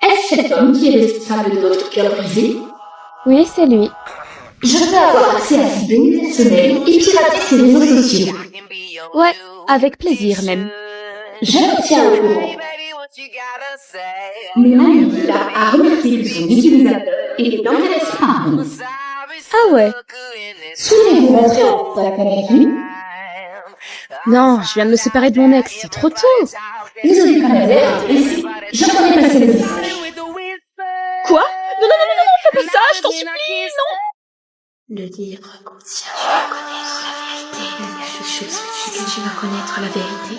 Est-ce cet homme qui est responsable de votre cœur brisé? Oui, c'est lui. Je veux avoir accès à ses données personnelles et pirater ses réseaux sociaux. Ouais, avec plaisir même. Je me tiens au courant. Mais Manila a remarqué que son utilisateur était intéressé par vous. Ah ouais. Souhaitez-vous rentrer en contact avec lui? Non, je viens de me séparer de mon ex, c'est trop tôt. Vous avez quand même l'air intéressé. Je connais passer le message. Quoi? Non, non, non, non, non, fais pas ça, je t'en supplie, non. Le livre contient. Tu vas connaître la vérité. Il y a des choses que tu vas connaître la vérité.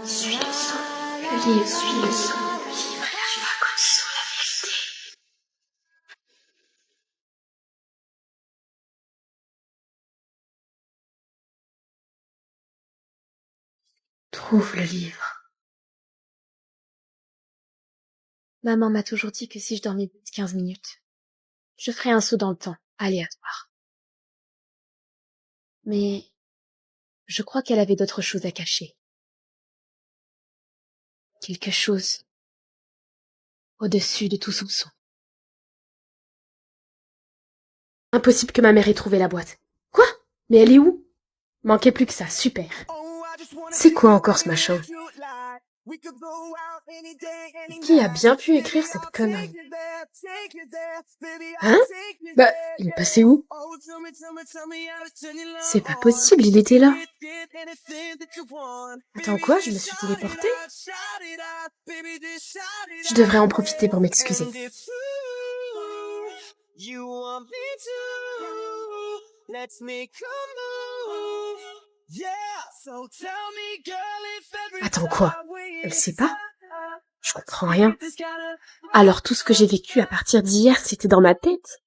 Suis le son. Le livre suit le son. Le livre et tu vas connaître la vérité. Trouve le livre. Maman m'a toujours dit que si je dormais 15 minutes, je ferais un saut dans le temps, aléatoire. Mais je crois qu'elle avait d'autres choses à cacher. Quelque chose au-dessus de tout soupçon. Impossible que ma mère ait trouvé la boîte. Quoi? Mais elle est où? Manquait plus que ça, super. C'est quoi encore ce machin? Qui a bien pu écrire cette connerie? Hein? Bah, il est passé où? C'est pas possible, il était là. Attends quoi? Je me suis téléportée? Je devrais en profiter pour m'excuser. Attends quoi? Elle sait pas? Je comprends rien. Alors tout ce que j'ai vécu à partir d'hier, c'était dans ma tête?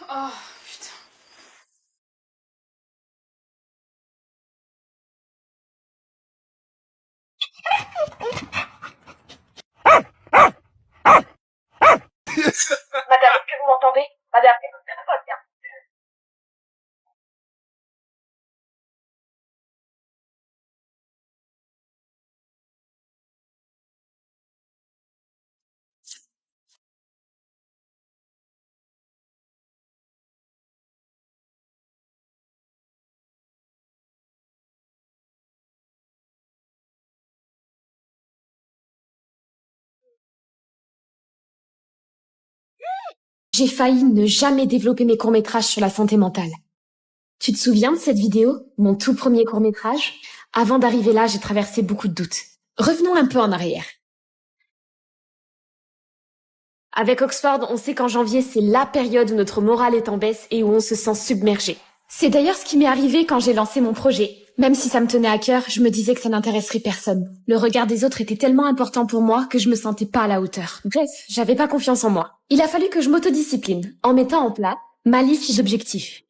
Oh, putain. Madame, est-ce que vous m'entendez? Madame, écoutez-moi bien. J'ai failli ne jamais développer mes courts-métrages sur la santé mentale. Tu te souviens de cette vidéo, mon tout premier court-métrage? Avant d'arriver là, j'ai traversé beaucoup de doutes. Revenons un peu en arrière. Avec Oxford, on sait qu'en janvier, c'est la période où notre morale est en baisse et où on se sent submergé. C'est d'ailleurs ce qui m'est arrivé quand j'ai lancé mon projet. Même si ça me tenait à cœur, je me disais que ça n'intéresserait personne. Le regard des autres était tellement important pour moi que je me sentais pas à la hauteur. Bref, j'avais pas confiance en moi. Il a fallu que je m'autodiscipline, en mettant en place ma liste d'objectifs.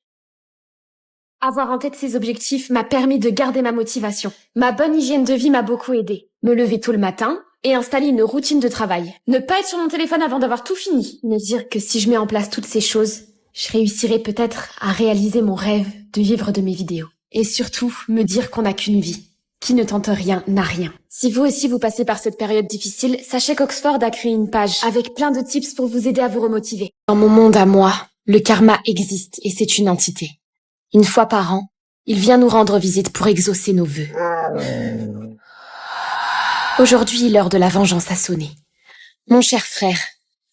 Avoir en tête ces objectifs m'a permis de garder ma motivation. Ma bonne hygiène de vie m'a beaucoup aidé. Me lever tôt le matin et installer une routine de travail. Ne pas être sur mon téléphone avant d'avoir tout fini. Me dire que si je mets en place toutes ces choses, je réussirai peut-être à réaliser mon rêve de vivre de mes vidéos. Et surtout, me dire qu'on n'a qu'une vie. Qui ne tente rien n'a rien. Si vous aussi vous passez par cette période difficile, sachez qu'Oxford a créé une page avec plein de tips pour vous aider à vous remotiver. Dans mon monde à moi, le karma existe et c'est une entité. Une fois par an, il vient nous rendre visite pour exaucer nos vœux. Aujourd'hui, l'heure de la vengeance a sonné. Mon cher frère,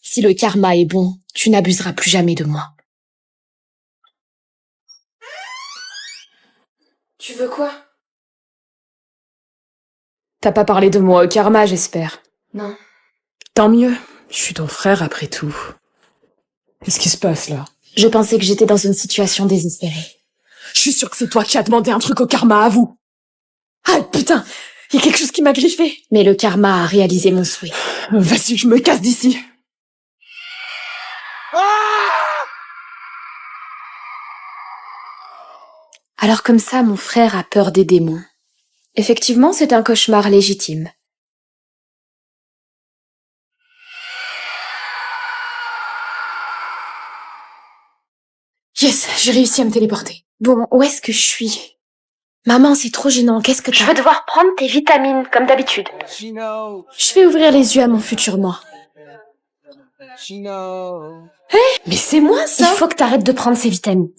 si le karma est bon, tu n'abuseras plus jamais de moi. Tu veux quoi? T'as pas parlé de moi au karma, j'espère. Non. Tant mieux, je suis ton frère après tout. Qu'est-ce qui se passe là? Je pensais que j'étais dans une situation désespérée. Je suis sûre que c'est toi qui as demandé un truc au karma, à vous. Ah putain, il y a quelque chose qui m'a griffé. Mais le karma a réalisé mon souhait. Vas-y, je me casse d'ici. Alors comme ça, mon frère a peur des démons. Effectivement, c'est un cauchemar légitime. Yes, j'ai réussi à me téléporter. Bon, où est-ce que je suis? Maman, c'est trop gênant, qu'est-ce que Je t'as? vais devoir prendre tes vitamines, comme d'habitude. Je vais ouvrir les yeux à mon futur moi. Mais c'est moi, Il ça! faut que t'arrêtes de prendre ces vitamines.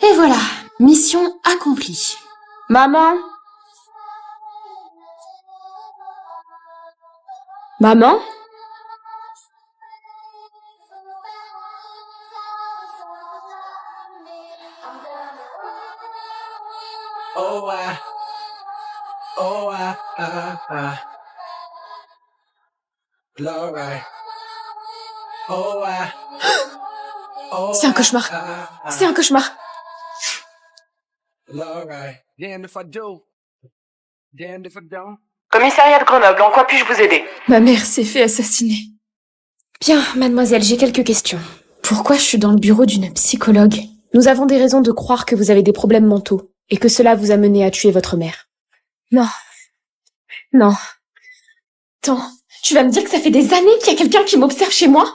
Et voilà, mission accomplie. Maman? Maman? C'est un cauchemar. C'est un cauchemar. Commissariat de Grenoble, en quoi puis-je vous aider? Ma mère s'est fait assassiner. Bien, mademoiselle, j'ai quelques questions. Pourquoi je suis dans le bureau d'une psychologue? Nous avons des raisons de croire que vous avez des problèmes mentaux et que cela vous a mené à tuer votre mère. Non. Non. Attends, tu vas me dire que ça fait des années qu'il y a quelqu'un qui m'observe chez moi?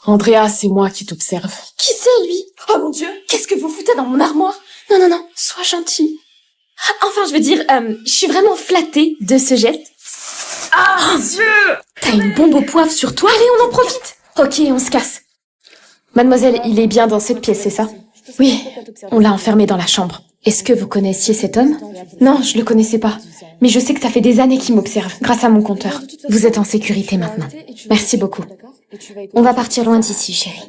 Andrea, c'est moi qui t'observe. Qui c'est, lui? Oh mon Dieu, qu'est-ce que vous foutez dans mon armoire? Non, non, non, sois gentil. Enfin, je veux dire, je suis vraiment flattée de ce geste. Ah, mes yeux! T'as une bombe au poivre sur toi? Allez, on en profite! Ok, on se casse. Mademoiselle, il est bien dans cette pièce, c'est ça? Oui, on l'a enfermé dans la chambre. Est-ce que vous connaissiez cet homme? Non, je le connaissais pas. Mais je sais que ça fait des années qu'il m'observe, grâce à mon compteur. Vous êtes en sécurité maintenant. Merci beaucoup. On va partir loin d'ici, chérie.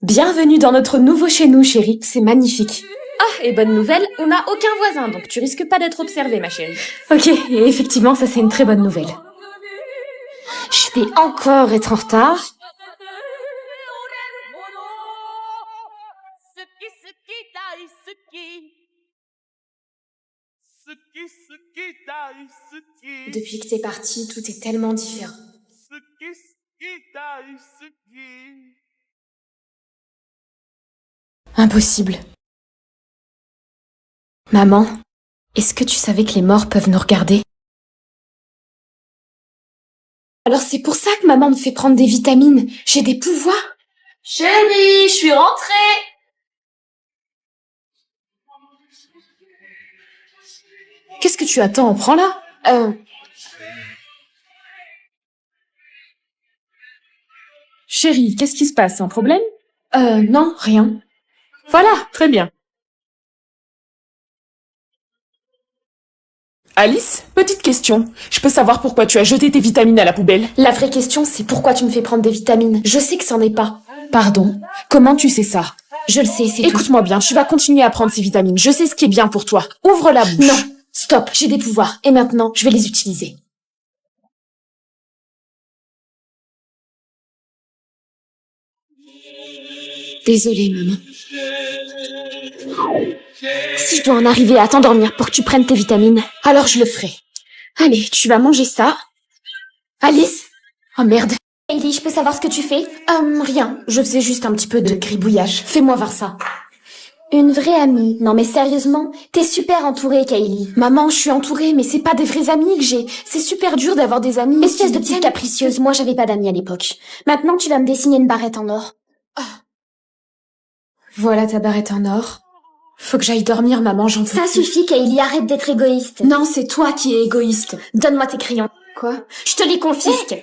Bienvenue dans notre nouveau chez nous, chérie. C'est magnifique. Ah, et bonne nouvelle, on n'a aucun voisin, donc tu risques pas d'être observée, ma chérie. Ok, et effectivement, ça c'est une très bonne nouvelle. Je vais encore être en retard. Depuis que t'es partie, tout est tellement différent. Impossible. Maman, est-ce que tu savais que les morts peuvent nous regarder? Alors c'est pour ça que maman me fait prendre des vitamines. J'ai des pouvoirs. Chérie, je suis rentrée. Qu'est-ce que tu attends? Prends-la. Chérie, qu'est-ce qui se passe? Un problème? Non, rien. Voilà, très bien. Alice, petite question. Je peux savoir pourquoi tu as jeté tes vitamines à la poubelle? La vraie question, c'est pourquoi tu me fais prendre des vitamines? Je sais que c'en est pas. Pardon. Comment tu sais ça? Je le sais, c'est tout. Écoute-moi bien, tu vas continuer à prendre ces vitamines. Je sais ce qui est bien pour toi. Ouvre la bouche. Non, stop, j'ai des pouvoirs. Et maintenant, je vais les utiliser. Désolée, maman. Si je dois en arriver à t'endormir pour que tu prennes tes vitamines, alors je le ferai. Allez, tu vas manger ça. Alice? Oh merde. Hailey, je peux savoir ce que tu fais? Rien. Je faisais juste un petit peu de gribouillage. Fais-moi voir ça. Une vraie amie. Non mais sérieusement, t'es super entourée, Kaylee. Maman, je suis entourée, mais c'est pas des vrais amis que j'ai. C'est super dur d'avoir des amis. Espèce de petite capricieuse, moi j'avais pas d'amis à l'époque. Maintenant tu vas me dessiner une barrette en or. Voilà ta barrette en or. Faut que j'aille dormir, maman, j'en peux Ça plus. suffit, Kaylee, arrête d'être égoïste. Non, c'est toi qui es égoïste. Donne-moi tes crayons. Quoi? Je te les confisque.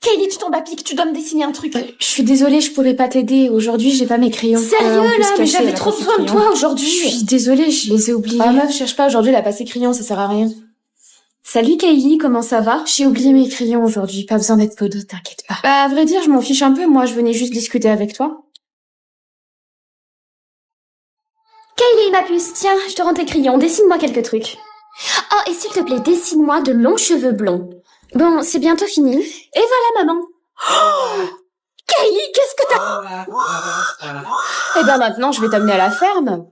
Kaylee, tu tombes à pic, tu dois me dessiner un truc. Je suis désolée, je pourrais pas t'aider. Aujourd'hui, j'ai pas mes crayons. Sérieux, On peut se là, mais cacher, j'avais elle a trop pas ses besoin de crayons. toi aujourd'hui. Je suis désolée, je les ai oubliés. Ah meuf, cherche pas, aujourd'hui, elle a pas ses crayons, ça sert à rien. Salut Kaylee, comment ça va? J'ai oublié mes crayons aujourd'hui, pas besoin d'être poli, t'inquiète pas. Bah, à vrai dire, je m'en fiche un peu, moi, je venais juste discuter avec toi. Kaylee, ma puce, tiens, je te rends tes crayons, dessine-moi quelques trucs. Oh, et s'il te plaît, dessine-moi de longs cheveux blonds. Bon, c'est bientôt fini. Et voilà, maman. Oh Kaylee, qu'est-ce que t'as... Eh ben maintenant, je vais t'amener à la ferme.